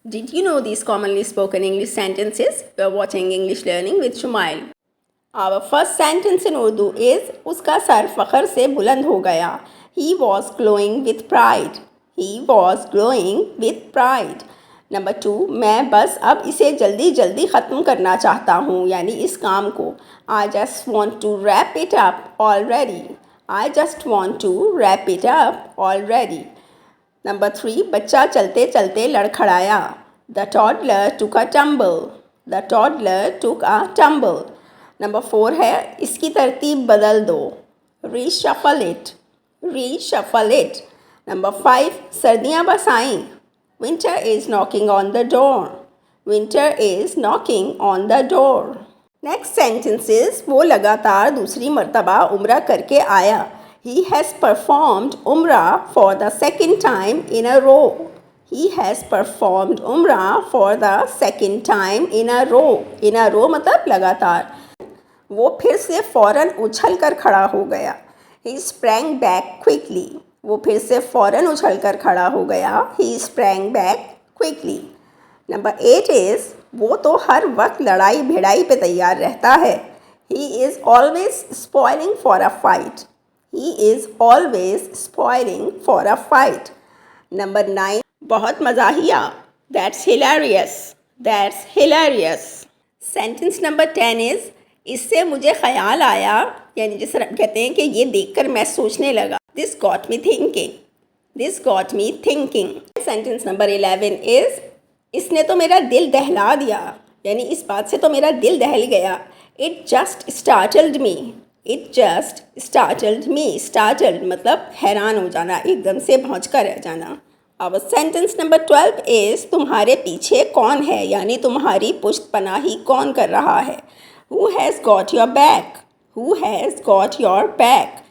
Did you know these commonly spoken English sentences? You are watching English Learning with Shumail. Our first sentence in Urdu is उसका sir फ़ख्र से बुलंद हो गया. He was glowing with pride. He was glowing with pride. Number 2, मैं बस अब इसे जल्दी जल्दी ख़त्म करना चाहता हूँ, यानी इस काम को. I just want to wrap it up already. I just want to wrap it up already. Number 3, बच्चा चलते चलते लड़खड़ाया. The toddler took a tumble. The toddler took a tumble. Number 4 है इसकी तरतीब बदल दो. Reshuffle it. Reshuffle it. Number 5, सर्दियाँ बस आईं. Winter is knocking on the door. Winter is knocking on the door. Next sentence is वो लगातार दूसरी मर्तबा उम्रा करके आया. He has performed Umrah for the second time in a row. He has performed Umrah for the second time in a row. In a row मतलब लगातार. वो फिर से फ़ौरन उछल कर खड़ा हो गया. He sprang back quickly. वो फिर से फ़ौरन उछल कर खड़ा हो गया. He sprang back quickly. Number 8 is वो तो हर वक्त लड़ाई भिड़ाई पे तैयार रहता है. He is always spoiling for a fight. He is always spoiling for a fight. Number 9, बहुत मज़ाहिया. That's hilarious. That's hilarious. Sentence number 10 is इससे मुझे ख्याल आया, यानी जिस तरह कहते हैं कि ये देखकर मैं सोचने लगा. This got me thinking. This got me thinking. Sentence number 11 is इसने तो मेरा दिल दहला दिया, यानी इस बात से तो मेरा दिल दहल गया. It just startled me. It just startled me. Startled मतलब हैरान हो जाना, एकदम से भौंच कर रह जाना. Our sentence number 12 is तुम्हारे पीछे कौन है, यानी तुम्हारी पुश्त पनाही कौन कर रहा है. Who has got your back? Who has got your back?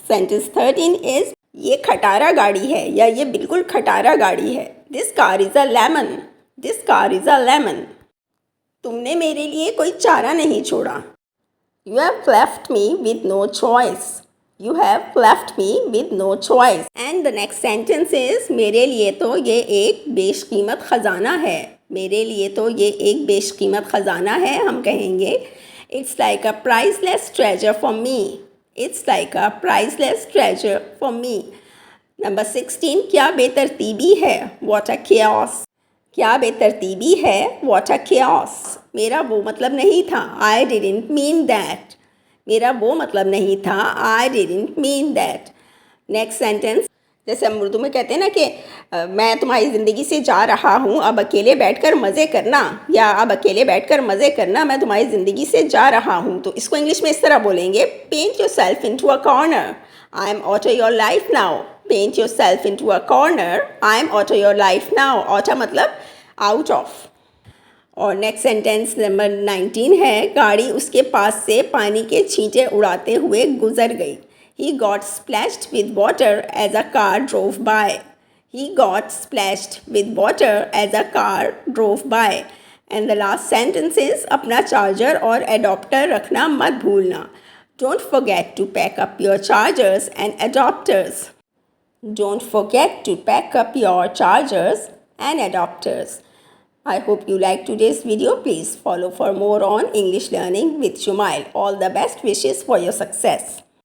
Sentence 13 is ये खटारा गाड़ी है, या ये बिल्कुल खटारा गाड़ी है. This car is a lemon. This car is a lemon. तुमने मेरे लिए कोई चारा नहीं छोड़ा. You have left me with no choice. You have left me with no choice. And the next sentence is मेरे लिए तो ये एक बेशकीमत ख़जाना है. मेरे लिए तो ये एक बेशकीमत ख़जाना है. हम कहेंगे It's like a priceless treasure for me. It's like a priceless treasure for me. Number 16, क्या बेतरतीबी है. What a chaos. क्या बेतरतीबी है. What a chaos. मेरा वो मतलब नहीं था. I didn't mean that. मेरा वो मतलब नहीं था. I didn't mean that. Next sentence, जैसे हम उर्दू में कहते हैं ना कि मैं तुम्हारी ज़िंदगी से जा रहा हूँ, अब अकेले बैठकर मज़े करना, या अब अकेले बैठकर मज़े करना, मैं तुम्हारी ज़िंदगी से जा रहा हूँ. तो इसको इंग्लिश में इस तरह बोलेंगे, Paint yourself into a corner. I am out of your life now. Paint yourself into a corner. I am out of your life now. Out मतलब out of. और नेक्स्ट सेंटेंस नंबर 19 है गाड़ी उसके पास से पानी के छींटे उड़ाते हुए गुजर गई. He got splashed with water as a car drove by. He got splashed with water as a car drove by. And the last sentence is अपना चार्जर और एडॉप्टर रखना मत भूलना. Don't forget to pack up your chargers and adapters. Don't forget to pack up your chargers and adapters. I hope you liked today's video. Please follow for more on English Learning with Shumail. All the best wishes for your success.